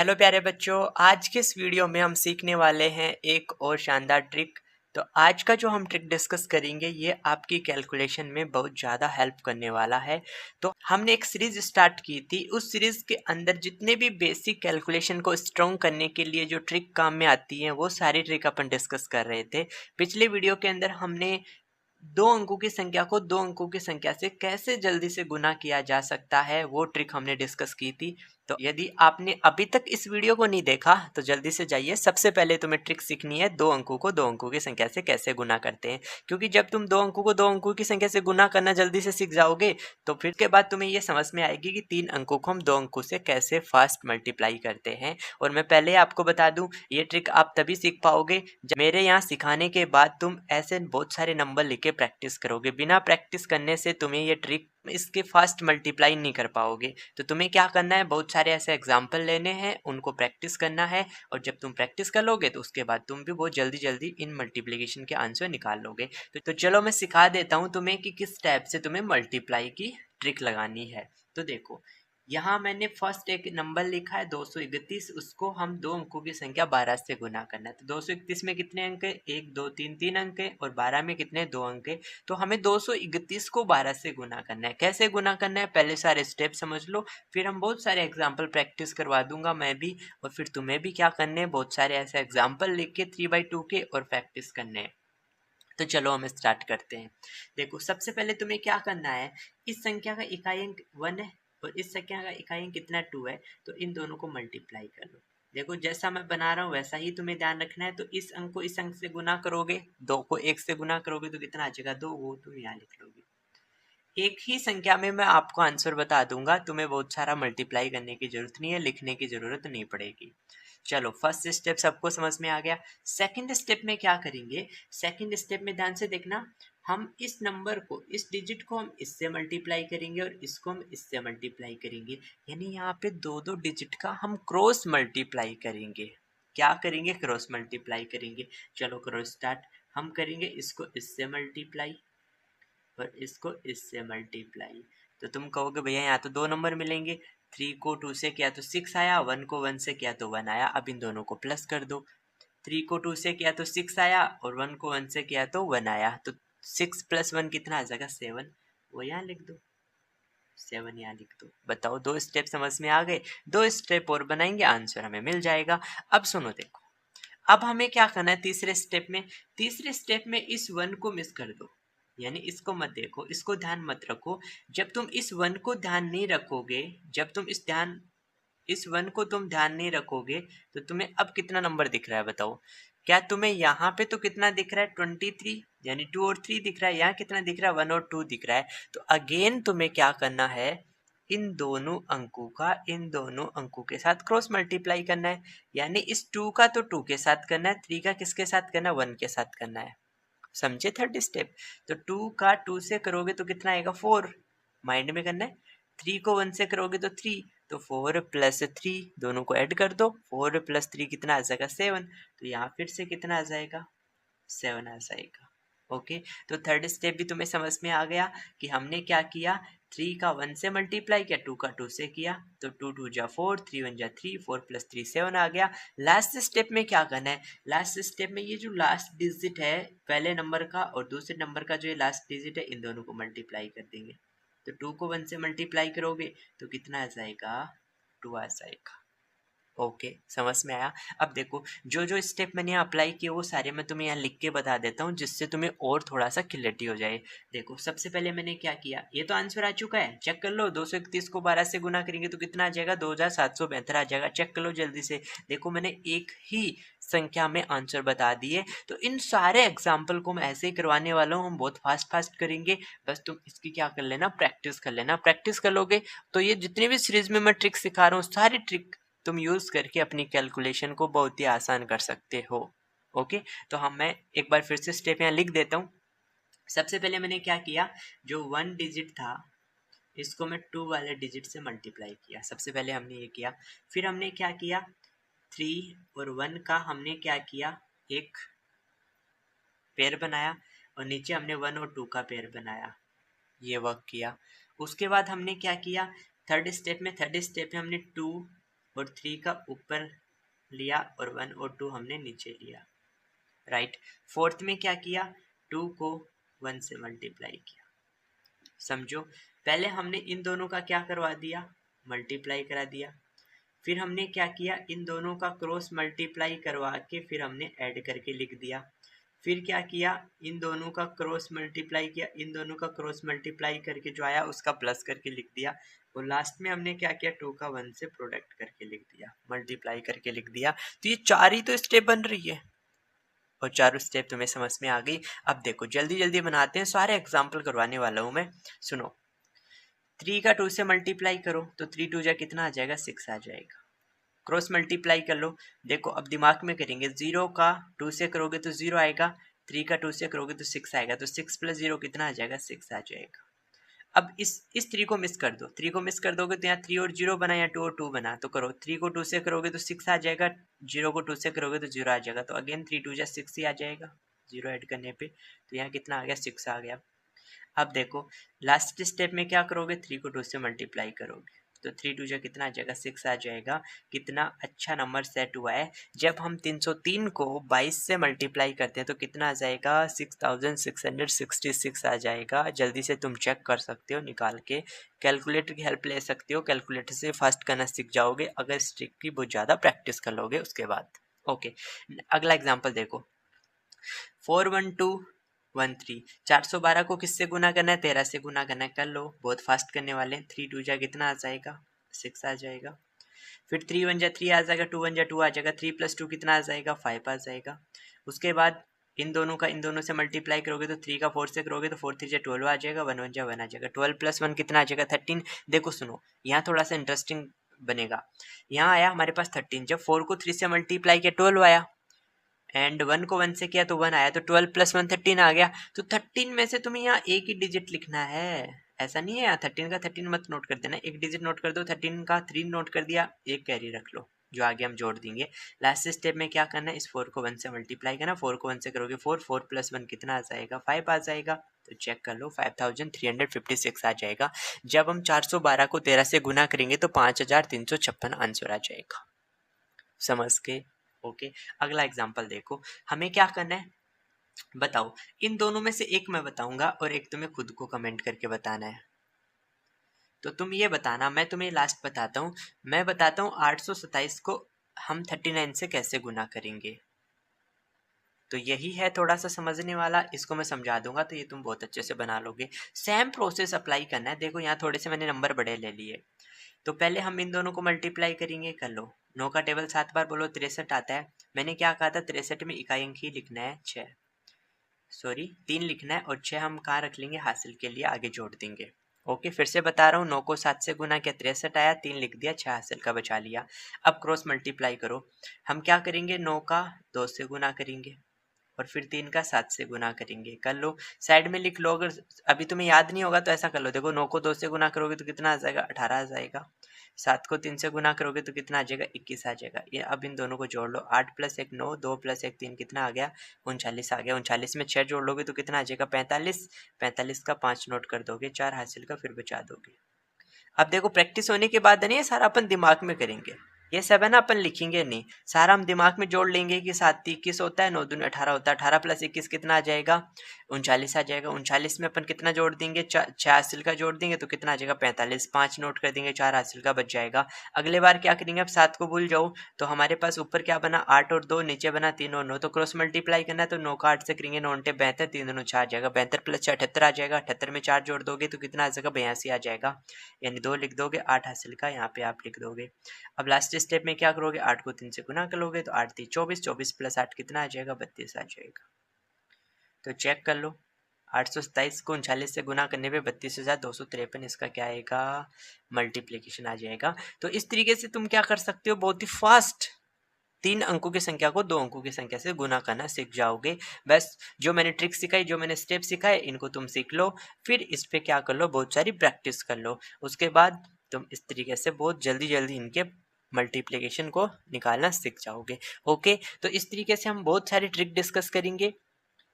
Hello प्यारे बच्चों, आज के इस वीडियो में हम सीखने वाले हैं एक और शानदार ट्रिक। तो आज का जो हम ट्रिक डिस्कस करेंगे ये आपकी कैलकुलेशन में बहुत ज़्यादा हेल्प करने वाला है। तो हमने एक सीरीज स्टार्ट की थी, उस सीरीज के अंदर जितने भी बेसिक कैलकुलेशन को स्ट्रॉन्ग करने के लिए जो ट्रिक काम में आती हैं वो सारी ट्रिक अपन डिस्कस कर रहे थे। पिछले वीडियो के अंदर हमने दो अंकों की संख्या को दो अंकों की संख्या से कैसे जल्दी से गुना किया जा सकता है वो ट्रिक हमने डिस्कस की थी। तो यदि आपने अभी तक इस वीडियो को नहीं देखा तो जल्दी से जाइए। सबसे पहले तुम्हें ट्रिक सीखनी है दो अंकों को दो अंकों की संख्या से कैसे गुना करते हैं, क्योंकि जब तुम दो अंकों को दो अंकों की संख्या से गुना करना जल्दी से सीख जाओगे तो फिर के बाद तुम्हें ये समझ में आएगी कि तीन अंकों को हम दो अंकों से कैसे फास्ट मल्टीप्लाई करते हैं। और मैं पहले आपको बता दूं, ये ट्रिक आप तभी सीख पाओगे जब मेरे यहाँ सिखाने के बाद तुम ऐसे बहुत सारे नंबर लिख के प्रैक्टिस करोगे। बिना प्रैक्टिस करने से तुम्हें ये ट्रिक इसके फास्ट मल्टीप्लाई नहीं कर पाओगे। तो तुम्हें क्या करना है, बहुत सारे ऐसे एग्जाम्पल लेने हैं, उनको प्रैक्टिस करना है, और जब तुम प्रैक्टिस कर लोगे तो उसके बाद तुम भी बहुत जल्दी जल्दी इन मल्टीप्लिकेशन के आंसर निकाल लोगे। तो चलो मैं सिखा देता हूँ तुम्हें कि किस टाइप से तुम्हें मल्टीप्लाई की ट्रिक लगानी है। तो देखो, यहाँ मैंने फर्स्ट एक नंबर लिखा है 231, उसको हम दो अंकों की संख्या 12 से गुना करना है। तो 231 में कितने अंक है, 1 2 3 3 अंक है, और 12 में कितने, 2 अंक है। तो हमें 231 को 12 से गुना करना है। कैसे गुना करना है पहले सारे स्टेप समझ लो, फिर हम बहुत सारे एग्जाम्पल प्रैक्टिस करवा दूंगा मैं भी, और फिर तुम्हें भी क्या करने हैं, बहुत सारे ऐसे एग्जाम्पल लिख के 3/2 के और प्रैक्टिस करने हैं। तो चलो हम स्टार्ट करते हैं। देखो, सबसे पहले तुम्हें क्या करना है, इस संख्या का इकाई अंक 1 है और इस संख्या का इकाई अंक कितना 2 है, तो इन दोनों को मल्टीप्लाई कर लो। देखो, जैसा मैं बना रहा हूँ वैसा ही तुम्हें ध्यान रखना है। तो इस अंक को इस अंक से गुना करोगे, 2 को 1 से गुना करोगे तो कितना आ जाएगा, 2, वो तुम यहाँ लिख लोगे। एक ही संख्या में मैं आपको आंसर बता दूंगा, तुम्हें बहुत सारा मल्टीप्लाई करने की जरूरत नहीं है, लिखने की जरूरत नहीं पड़ेगी। चलो, फर्स्ट स्टेप सबको समझ में आ गया। सेकंड स्टेप में क्या करेंगे, सेकंड स्टेप में ध्यान से देखना, हम इस नंबर को, इस डिजिट को हम इससे मल्टीप्लाई करेंगे और इसको हम इससे मल्टीप्लाई करेंगे। यानी यहाँ पे दो दो डिजिट का हम क्रॉस मल्टीप्लाई करेंगे। क्या करेंगे, क्रॉस मल्टीप्लाई करेंगे। चलो करो स्टार्ट। हम करेंगे इसको इससे मल्टीप्लाई और इसको इससे मल्टीप्लाई। तो तुम कहोगे भैया यहाँ तो दो नंबर मिलेंगे, 3 को 2 से किया तो 6 आया, 1 को 1 से किया तो 1 आया। अब इन दोनों को प्लस कर दो, 3 को 2 से किया तो 6 आया और 1 को 1 से किया तो 1 आया। तो 6 + 1 कितना आ जाएगा, 7। वो यहाँ लिख दो, 7 यहाँ लिख दो। बताओ, दो स्टेप समझ में आ गए। दो स्टेप और बनाएंगे, आंसर हमें मिल जाएगा। अब सुनो, देखो अब हमें क्या करना है तीसरे स्टेप में। तीसरे स्टेप में इस 1 को मिस कर दो, यानी इसको मत देखो, इसको ध्यान मत रखो। जब तुम इस 1 को ध्यान नहीं रखोगे, जब तुम इस 1 को तुम ध्यान नहीं रखोगे तो तुम्हें अब कितना नंबर दिख रहा है बताओ। क्या तुम्हें यहाँ पे तो कितना दिख रहा है, 23, यानी 2 और 3 दिख रहा है। यहाँ कितना दिख रहा है, 1 और 2 दिख रहा है। तो अगेन तुम्हें क्या करना है, इन दोनों अंकों के साथ क्रॉस मल्टीप्लाई करना है। यानी इस 2 का तो 2 के साथ करना है, 3 का किसके साथ करना है, 1 के साथ करना है। समझे थर्ड स्टेप। तो 2 का 2 से करोगे तो कितना आएगा, 4। माइंड में करना है। 3 को 1 से करोगे तो 3, तो 4 + 3 दोनों को ऐड कर दो, 4 + 3 कितना आ जाएगा, 7। तो यहाँ फिर से कितना आ जाएगा, 7 आ जाएगा। ओके, तो थर्ड स्टेप भी तुम्हें समझ में आ गया कि हमने क्या किया, 3 का 1 से मल्टीप्लाई किया, 2 का 2 से किया, तो 2 2 जा 4, 3 1 जा 3, 4 + 3 7 आ गया। लास्ट स्टेप में क्या करना है, लास्ट स्टेप में ये जो लास्ट डिजिट है पहले नंबर का और दूसरे नंबर का जो ये लास्ट डिजिट है, इन दोनों को मल्टीप्लाई कर देंगे। तो 2 को 1 से मल्टीप्लाई करोगे तो कितना आ जाएगा, 2 आ जाएगा। ओके, समझ में आया। अब देखो, जो जो स्टेप मैंने यहाँ अप्लाई किए वो सारे मैं तुम्हें यहाँ लिख के बता देता हूँ, जिससे तुम्हें और थोड़ा सा क्लियरिटी हो जाए। देखो, सबसे पहले मैंने क्या किया, ये तो आंसर आ चुका है, चेक कर लो। 231 को 12 से गुना करेंगे तो कितना आ जाएगा, 2772 आ जाएगा। चेक कर लो जल्दी से। देखो, मैंने एक ही संख्या में आंसर बता दिए। तो इन सारे एग्जाम्पल को मैं ऐसे ही करवाने वाला हूँ, हम बहुत फास्ट फास्ट करेंगे। बस तुम इसकी क्या कर लेना, प्रैक्टिस कर लेना। प्रैक्टिस कर लोगे तो ये जितनी भी सीरीज में मैं ट्रिक सिखा रहा हूँ, सारी ट्रिक तुम यूज करके अपनी कैलकुलेशन को बहुत ही आसान कर सकते हो। ओके, तो मैं एक बार फिर से स्टेप यहाँ लिख देता हूँ। सबसे पहले मैंने क्या किया, जो 1 डिजिट था इसको मैं 2 वाले डिजिट से मल्टीप्लाई किया। सबसे पहले हमने ये किया। फिर हमने क्या किया, 3 और 1 का हमने क्या किया, एक पेयर बनाया, और नीचे हमने 1 और 2 का पेयर बनाया, ये वर्क किया। उसके बाद हमने क्या किया, थर्ड स्टेप में हमने 2 और 3 का ऊपर लिया और 1 और 2 हमने नीचे लिया, राइट। फोर्थ में क्या किया, 2 को 1 से मल्टीप्लाई किया। समझो, पहले हमने इन दोनों का क्या करवा दिया, मल्टीप्लाई करा दिया। फिर हमने क्या किया, इन दोनों का क्रॉस मल्टीप्लाई करवा के फिर हमने ऐड करके लिख दिया। फिर क्या किया, इन दोनों का क्रॉस मल्टीप्लाई किया, इन दोनों का क्रॉस मल्टीप्लाई करके जो आया उसका प्लस करके लिख दिया। और लास्ट में हमने क्या किया, 2 का 1 से प्रोडक्ट करके लिख दिया, मल्टीप्लाई करके लिख दिया। तो ये 4 ही तो स्टेप बन रही है और चारों स्टेप तुम्हें समझ में आ गई। अब देखो जल्दी जल्दी बनाते हैं, सारे एग्जाम्पल करवाने वाला हूँ मैं, सुनो। 3 का 2 से मल्टीप्लाई करो तो 3 2 जा कितना आ जाएगा, 6 आ जाएगा। क्रॉस मल्टीप्लाई कर लो, देखो अब दिमाग में करेंगे, 0 का 2 से करोगे तो 0 आएगा, 3 का 2 से करोगे तो 6 आएगा, तो 6 + 0 कितना आ जाएगा, 6 आ जाएगा। अब इस 3 को मिस कर दो, 3 को मिस कर दोगे तो यहाँ 3 और 0 बना, या 2 और 2 बना, तो करो 3 को 2 से करोगे तो 6 आ जाएगा, 0 को 2 से करोगे तो 0 आ जाएगा, तो अगेन 3 2 जा 6 ही आ जाएगा 0 ऐड करने पे, तो यहाँ कितना आ गया, 6 आ गया। अब देखो लास्ट स्टेप में क्या करोगे, 3 को 2 से मल्टीप्लाई करोगे तो 3 2 जा कितना आ जाएगा, 6 आ जाएगा। कितना अच्छा नंबर सेट हुआ है। जब हम 303 को 22 से मल्टीप्लाई करते हैं तो कितना आ जाएगा, 6666 आ जाएगा। जल्दी से तुम चेक कर सकते हो निकाल के, कैलकुलेटर की हेल्प ले सकते हो, कैलकुलेटर से फास्ट करना सीख जाओगे अगर स्ट्रिक की बहुत ज़्यादा प्रैक्टिस कर लोगे उसके बाद। ओके, अगला एग्जाम्पल देखो, 41213, 412 को किससे गुना करना है, 13 से गुना करना है, कर लो, बहुत फास्ट करने वाले हैं। 3 2 जा कितना आ जाएगा, 6 आ जाएगा। फिर 3 1 जा 3 आ जाएगा, 2 1 जा 2 आ जाएगा, 3 + 2 कितना आ जाएगा, 5 आ जाएगा। उसके बाद इन दोनों का इन दोनों से मल्टीप्लाई करोगे तो 3 का 4 से करोगे तो 4 3 जा 12 आ जाएगा, 1 1 जा 1 आ जाएगा, 12 + 1 कितना आ जाएगा, 13। देखो सुनो, यहाँ थोड़ा सा इंटरेस्टिंग बनेगा। यहाँ आया हमारे पास 13, जब 4 को 3 से मल्टीप्लाई किया 12 आया, एंड 1 को 1 से किया तो 1 आया, तो 12 + 1 13 आ गया। तो 13 में से तुम्हें यहाँ एक ही डिजिट लिखना है, ऐसा नहीं है यहाँ 13 का 13 मत नोट कर देना, एक डिजिट नोट कर दो। 13 का 3 नोट कर दिया, एक कैरी रख लो, जो आगे हम जोड़ देंगे। लास्ट स्टेप में क्या करना है, इस 4 को 1 से मल्टीप्लाई करना, 4 को 1 से करोगे 4 4 + 1 कितना आ जाएगा, 5 आ जाएगा। तो चेक कर लो, 5356 आ जाएगा। जब हम 412 को 13 से गुना करेंगे तो 5356 आंसर आ जाएगा। समझ के, ओके। अगला एग्जाम्पल देखो, हमें क्या करना है बताओ, इन दोनों में से एक मैं बताऊंगा और एक तुम्हें खुद को कमेंट करके बताना है। तो तुम ये बताना, मैं तुम्हें लास्ट बताता हूँ। मैं बताता हूँ 827 को हम 39 से कैसे गुना करेंगे। तो यही है थोड़ा सा समझने वाला, इसको मैं समझा दूंगा तो ये तुम बहुत अच्छे से बना लोगे। सेम प्रोसेस अप्लाई करना है। देखो यहाँ थोड़े से मैंने नंबर बड़े ले लिए, तो पहले हम इन दोनों को मल्टीप्लाई करेंगे, कर लो। 9 का टेबल 7 बार बोलो 63 आता है। मैंने क्या कहा था, 63 में इकाई अंक ही लिखना है, 6 सॉरी 3 लिखना है, और 6 हम कहाँ रख लेंगे, हासिल के लिए आगे जोड़ देंगे। ओके, फिर से बता रहा हूँ, 9 को 7 से गुना किया 63 आया, 3 लिख दिया, 6 हासिल का बचा लिया। अब क्रॉस मल्टीप्लाई करो, हम क्या करेंगे, 9 का 2 से गुना करेंगे और फिर 3 का 7 से गुना करेंगे, कर लो। साइड में लिख लो, अगर अभी तुम्हें याद नहीं होगा तो ऐसा कर लो। देखो 9 को 2 से गुना करोगे तो कितना आ जाएगा, 18 आ जाएगा। 7 को 3 से गुना करोगे तो कितना आ जाएगा, 21 आ जाएगा। ये अब इन दोनों को जोड़ लो, 8 + 1 9, 2 + 1 3 कितना आ गया, 39 आ गया। 39 में 6 जोड़ लोगे तो कितना आ जाएगा, 45। 45 का 5 नोट कर दोगे, 4 हासिल का फिर बचा दोगे। अब देखो प्रैक्टिस होने के बाद नहीं, ये सारा अपन दिमाग में करेंगे, ये सब है ना अपन लिखेंगे नहीं, सारा हम दिमाग में जोड़ लेंगे कि 7 21 होता है, 9 दूनी 18 होता है, 18 + 21 कितना आ जाएगा, 39 आ जाएगा। 39 में अपन कितना जोड़ देंगे, 6 हासिल का जोड़ देंगे तो कितना आ जाएगा, 45। 5 नोट कर देंगे, 4 हासिल का बच जाएगा। अगले बार क्या करेंगे, अब 7 को भूल जाओ तो हमारे पास ऊपर क्या बना, 8 और 2, नीचे बना 3 और 9, तो क्रॉस मल्टीप्लाई करना है तो 9 का 8 से करेंगे, 9 × 72, 3 दूनी 6 आ जाएगा, 72 + 6 78 आ जाएगा। 78 में 4 जोड़ दोगे तो कितना आ जाएगा, 82 आ जाएगा, यानी 2 लिख दोगे, 8 हासिल का यहाँ पे आप लिख दोगे। अब लास्ट स्टेप में क्या करोगे, 8 को 3 से गुना करोगे तो 8 3 24, 24 + 8 कितना आ जाएगा, 32 आ जाएगा। तो चेक कर लो, 827 को 39 से गुना करने पे 32,253 इसका क्या आएगा, मल्टीप्लीकेशन आ जाएगा। तो इस तरीके से तुम क्या कर सकते हो, बहुत ही फास्ट 3 अंकों की संख्या को 2 अंकों की संख्या से गुना करना सीख जाओगे। बस जो मैंने ट्रिक सिखाई, जो मैंने स्टेप सिखाए, इनको तुम सीख लो, फिर इस पे क्या कर लो, बहुत सारी प्रैक्टिस कर लो। उसके बाद तुम इस तरीके से बहुत जल्दी जल्दी इनके मल्टीप्लिकेशन को निकालना सीख जाओगे। ओके, तो इस तरीके से हम बहुत सारी ट्रिक डिस्कस करेंगे।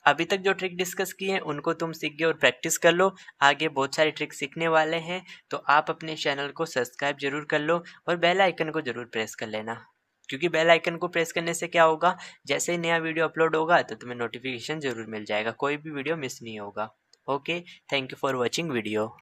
अभी तक जो ट्रिक डिस्कस की है उनको तुम सीख गए और प्रैक्टिस कर लो। आगे बहुत सारे ट्रिक सीखने वाले हैं, तो आप अपने चैनल को सब्सक्राइब ज़रूर कर लो और बेल आइकन को ज़रूर प्रेस कर लेना, क्योंकि बेल आइकन को प्रेस करने से क्या होगा, जैसे ही नया वीडियो अपलोड होगा तो तुम्हें नोटिफिकेशन ज़रूर मिल जाएगा, कोई भी वीडियो मिस नहीं होगा। Okay, thank you for watching video.